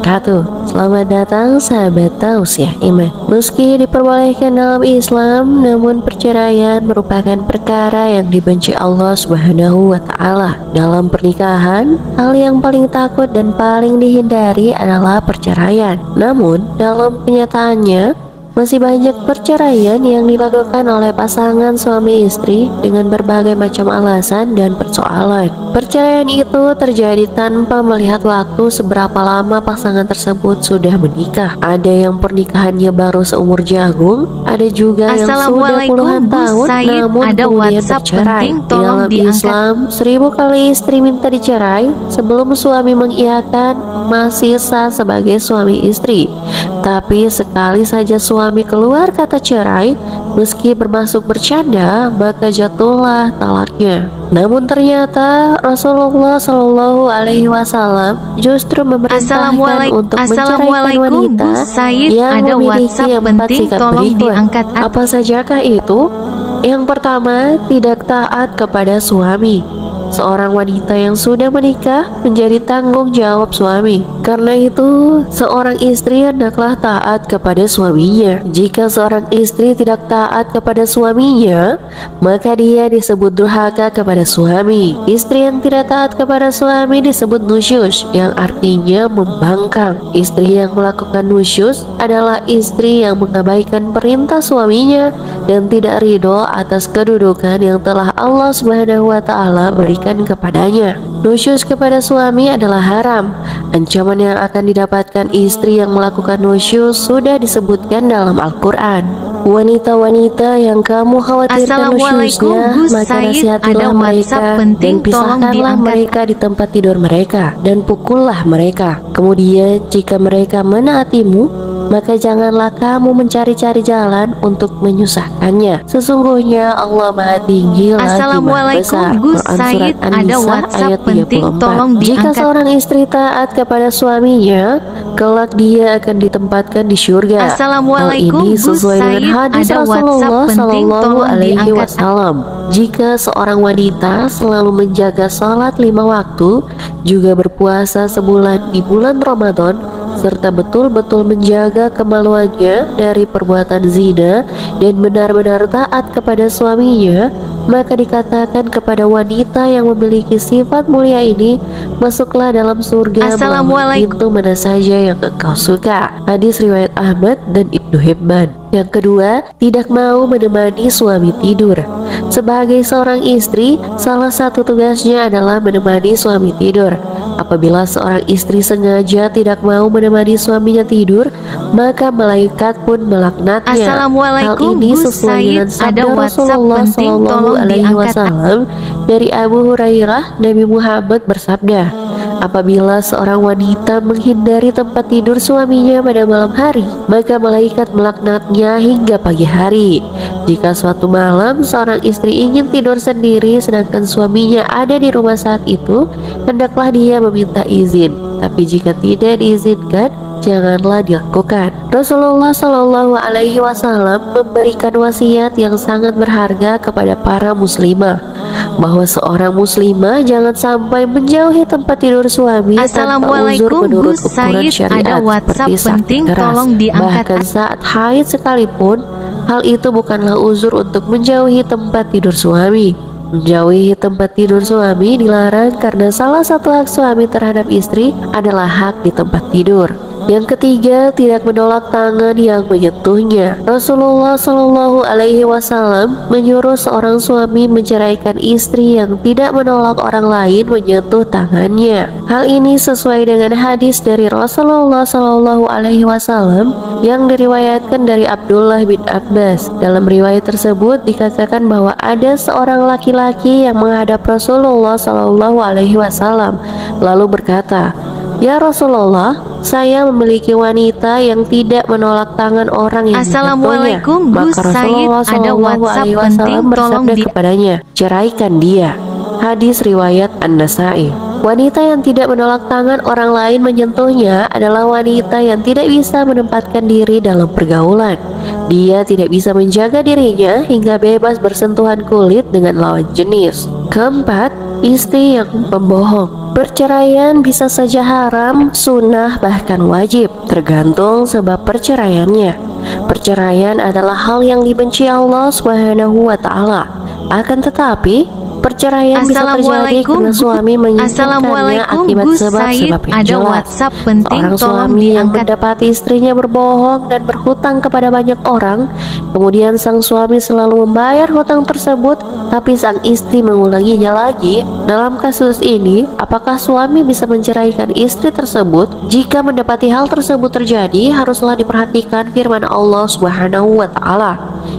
wabarakatuh. Selamat datang sahabat tausiah iman. Meski diperbolehkan dalam Islam, namun perceraian merupakan perkara yang dibenci Allah Subhanahu wa Ta'ala. Dalam pernikahan, hal yang paling takut dan paling dihindari adalah perceraian. Namun, dalam kenyataannya, masih banyak perceraian yang dilakukan oleh pasangan suami istri dengan berbagai macam alasan dan persoalan. Perceraian itu terjadi tanpa melihat waktu seberapa lama pasangan tersebut sudah menikah. Ada yang pernikahannya baru seumur jagung, ada juga yang sudah puluhan tahun namun kemudian bercerai. Dalam Islam, 1000 kali istri minta dicerai sebelum suami mengiyakan masih sah sebagai suami istri. Tapi sekali saja suami keluar kata cerai, meski bermaksud bercanda, maka jatuhlah talaknya. Namun ternyata Rasulullah Shallallahu Alaihi Wasallam justru memerintahkan untuk menceraikan wanita yang memiliki 4 sikap berikut. Apa sajakah itu? Yang pertama, tidak taat kepada suami. Seorang wanita yang sudah menikah menjadi tanggung jawab suami. Karena itu, seorang istri hendaklah taat kepada suaminya. Jika seorang istri tidak taat kepada suaminya, maka dia disebut durhaka kepada suami. Istri yang tidak taat kepada suami disebut nusyus, yang artinya membangkang. Istri yang melakukan nusyus adalah istri yang mengabaikan perintah suaminya dan tidak ridho atas kedudukan yang telah Allah Subhanahu wa Ta'ala berikan kepadanya. Nusyus kepada suami adalah haram. Ancaman yang akan didapatkan istri yang melakukan nusyus sudah disebutkan dalam Al-Quran. Wanita-wanita yang kamu khawatirkan nusyusnya, maka nasihatilah mereka dan pisahkanlah mereka di tempat tidur mereka dan pukullah mereka. Kemudian jika mereka menaatimu, maka janganlah kamu mencari-cari jalan untuk menyusahkannya. Sesungguhnya Allah Maha Tinggi lagi Maha Besar. Quran Surat An-Nisa ayat 34. Jika seorang istri taat kepada suaminya, kelak dia akan ditempatkan di syurga. Hal ini sesuai dengan hadis Rasulullah Shallallahu Alaihi Wasallam. Jika seorang wanita selalu menjaga salat 5 waktu, juga berpuasa sebulan di bulan Ramadan, serta betul-betul menjaga kemaluannya dari perbuatan zina dan benar-benar taat kepada suaminya, maka dikatakan kepada wanita yang memiliki sifat mulia ini, masuklah dalam surga melalui pintu mana saja yang engkau suka. Hadis riwayat Ahmad dan Ibnu Hibban. Yang kedua, tidak mau menemani suami tidur. Sebagai seorang istri, salah satu tugasnya adalah menemani suami tidur. Apabila seorang istri sengaja tidak mau menemani suaminya tidur, maka malaikat pun melaknatnya. Hal ini sesuai dengan sabda Rasulullah Shallallahu Alaihi Wasallam dari Abu Hurairah. Nabi Muhammad bersabda, apabila seorang wanita menghindari tempat tidur suaminya pada malam hari, maka malaikat melaknatnya hingga pagi hari. Jika suatu malam seorang istri ingin tidur sendiri sedangkan suaminya ada di rumah saat itu, hendaklah dia meminta izin. Tapi jika tidak diizinkan, janganlah dilakukan. Rasulullah Shallallahu Alaihi Wasallam memberikan wasiat yang sangat berharga kepada para muslimah, bahwa seorang muslimah jangan sampai menjauhi tempat tidur suami tanpa uzur menurut ukuran syariat seperti sakit keras. Bahkan saat haid sekalipun, hal itu bukanlah uzur untuk menjauhi tempat tidur suami. Menjauhi tempat tidur suami dilarang karena salah satu hak suami terhadap istri adalah hak di tempat tidur. Yang ketiga, tidak menolak tangan yang menyentuhnya. Rasulullah Shallallahu Alaihi Wasallam menyuruh seorang suami menceraikan istri yang tidak menolak orang lain menyentuh tangannya. Hal ini sesuai dengan hadis dari Rasulullah Shallallahu Alaihi Wasallam yang diriwayatkan dari Abdullah bin Abbas. Dalam riwayat tersebut dikatakan bahwa ada seorang laki-laki yang menghadap Rasulullah Shallallahu Alaihi Wasallam lalu berkata, "Ya Rasulullah, saya memiliki wanita yang tidak menolak tangan orang yang menyentuhnya." Maka Rasulullah SAW bersabda kepadanya, "Ceraikan dia." Hadis riwayat An-Nasai. Wanita yang tidak menolak tangan orang lain menyentuhnya adalah wanita yang tidak bisa menempatkan diri dalam pergaulan. Dia tidak bisa menjaga dirinya hingga bebas bersentuhan kulit dengan lawan jenis. Keempat, istri yang pembohong. Perceraian bisa saja haram, sunnah, bahkan wajib, tergantung sebab perceraiannya. Perceraian adalah hal yang dibenci Allah Subhanahu wa Ta'ala. Akan tetapi, perceraian bisa terjadi karena suami menginginkannya akibat sebab-sebab yang ada jelas. WhatsApp penting, Seorang tolong suami yang diangkat. mendapati istrinya berbohong dan berhutang kepada banyak orang, kemudian sang suami selalu membayar hutang tersebut, tapi sang istri mengulanginya lagi. Dalam kasus ini, apakah suami bisa menceraikan istri tersebut? Jika mendapati hal tersebut terjadi, haruslah diperhatikan firman Allah Subhanahu wa Ta'ala.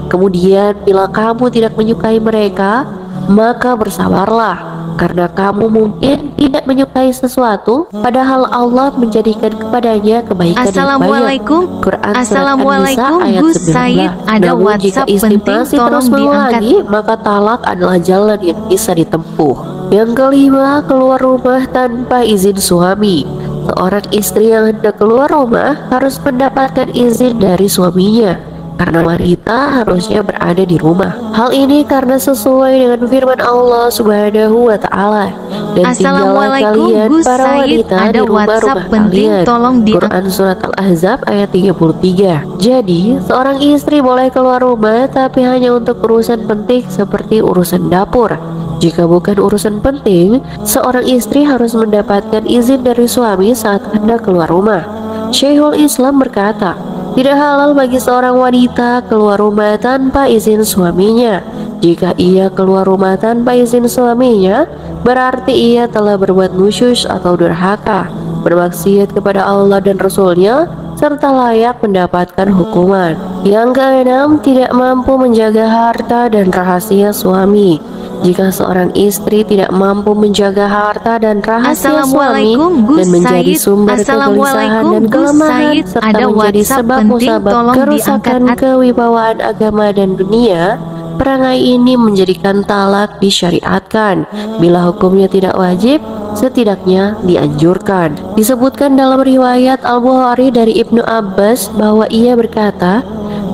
Kemudian, bila kamu tidak menyukai mereka, maka bersabarlah, karena kamu mungkin tidak menyukai sesuatu, padahal Allah menjadikan kepadanya kebaikan yang banyak. Assalamualaikum. Quran Surat Assalamualaikum, An-Nisa ayat Gus 19. Said, ada Namun jika WhatsApp istri penting, masih tolong terus mengulangi, maka talak adalah jalan yang bisa ditempuh. Yang kelima, keluar rumah tanpa izin suami. Seorang istri yang hendak keluar rumah harus mendapatkan izin dari suaminya, karena wanita harusnya berada di rumah. Hal ini karena sesuai dengan firman Allah Subhanahu wa Ta'ala, dan tinggallah Assalamualaikum, kalian Gus para Said, wanita ada di rumah-rumah WhatsApp penting, kalian. tolong Quran Surat Al-Ahzab ayat 33. Jadi, seorang istri boleh keluar rumah tapi hanya untuk urusan penting seperti urusan dapur. Jika bukan urusan penting, seorang istri harus mendapatkan izin dari suami saat hendak keluar rumah. Syekhul Islam berkata, tidak halal bagi seorang wanita keluar rumah tanpa izin suaminya. Jika ia keluar rumah tanpa izin suaminya, berarti ia telah berbuat nusyus atau durhaka, bermaksiat kepada Allah dan Rasul-Nya, serta layak mendapatkan hukuman. Yang keenam, tidak mampu menjaga harta dan rahasia suami. Jika seorang istri tidak mampu menjaga harta dan rahasia suami dan menjadi sumber kegelisahan dan kelemahan serta menjadi sebab musabab kerusakan kewibawaan agama dan dunia, perangai ini menjadikan talak disyariatkan. Bila hukumnya tidak wajib, setidaknya dianjurkan. Disebutkan dalam riwayat Al-Bukhari dari Ibnu Abbas bahwa ia berkata,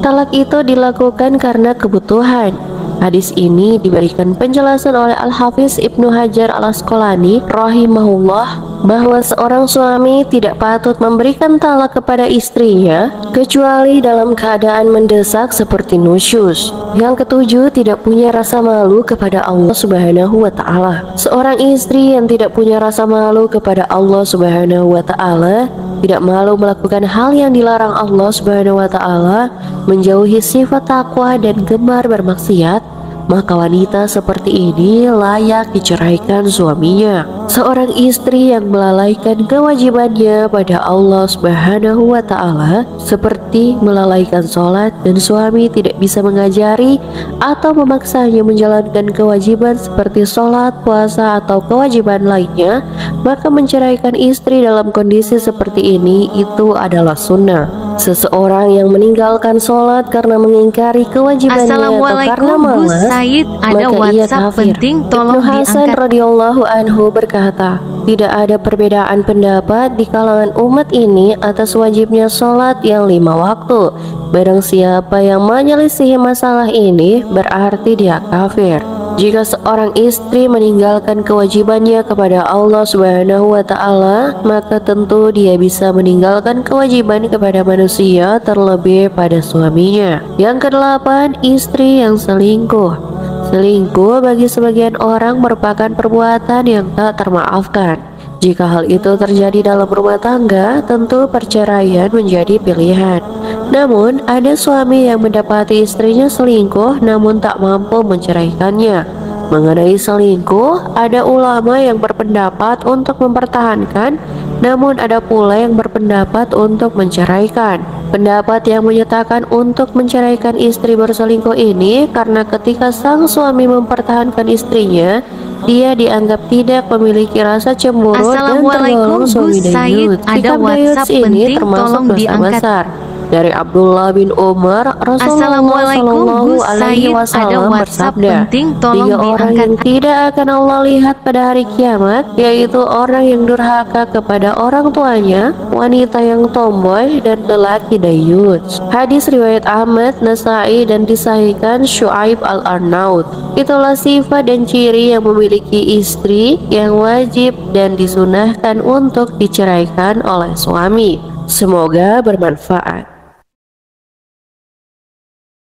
talak itu dilakukan karena kebutuhan. Hadis ini diberikan penjelasan oleh Al-Hafiz Ibnu Hajar Al-Asqalani rahimahullah bahwa seorang suami tidak patut memberikan talak kepada istrinya kecuali dalam keadaan mendesak seperti nusyus. Yang ketujuh, tidak punya rasa malu kepada Allah Subhanahu wa Ta'ala. Seorang istri yang tidak punya rasa malu kepada Allah Subhanahu wa Ta'ala, tidak malu melakukan hal yang dilarang Allah Subhanahu wa Ta'ala, menjauhi sifat takwa dan gemar bermaksiat, maka wanita seperti ini layak diceraikan suaminya. Seorang istri yang melalaikan kewajibannya pada Allah Subhanahu wa Ta'ala, seperti melalaikan sholat, dan suami tidak bisa mengajari atau memaksanya menjalankan kewajiban seperti sholat, puasa, atau kewajiban lainnya, maka menceraikan istri dalam kondisi seperti ini itu adalah sunnah. Seseorang yang meninggalkan sholat karena mengingkari kewajibannya atau karena malas, ada maka ia WhatsApp kafir. penting, tolong Ibnu Hasan diangkat. radhiyallahu anhu berkata, tidak ada perbedaan pendapat di kalangan umat ini atas wajibnya sholat yang 5 waktu. Barang siapa yang menyelisihi masalah ini, berarti dia kafir. Jika seorang istri meninggalkan kewajibannya kepada Allah Subhanahu wa Ta'ala, maka tentu dia bisa meninggalkan kewajiban kepada manusia, terlebih pada suaminya. Yang kedelapan, istri yang selingkuh. Selingkuh bagi sebagian orang merupakan perbuatan yang tak termaafkan. Jika hal itu terjadi dalam rumah tangga, tentu perceraian menjadi pilihan. Namun, ada suami yang mendapati istrinya selingkuh namun tak mampu menceraikannya. Mengenai selingkuh, ada ulama yang berpendapat untuk mempertahankan, namun ada pula yang berpendapat untuk menceraikan. Pendapat yang menyatakan untuk menceraikan istri berselingkuh ini karena ketika sang suami mempertahankan istrinya, dia dianggap tidak memiliki rasa cemburu dan tergolong suami dayut. Ada Sikap dayut WhatsApp ini penting, termasuk tolong dosa diangkat. besar. Dari Abdullah bin Umar, Rasulullah Assalamualaikum Shallallahu Gus Alaihi Said, ada Wasallam WhatsApp bersabda, penting, tolong 3 orang yang diangkat. tidak akan Allah lihat pada hari kiamat, yaitu orang yang durhaka kepada orang tuanya, wanita yang tomboy, dan lelaki dayus. Hadis riwayat Ahmad, Nasai, dan disahihkan Syuaib al-Arnaud. Itulah sifat dan ciri yang memiliki istri yang wajib dan disunahkan untuk diceraikan oleh suami. Semoga bermanfaat.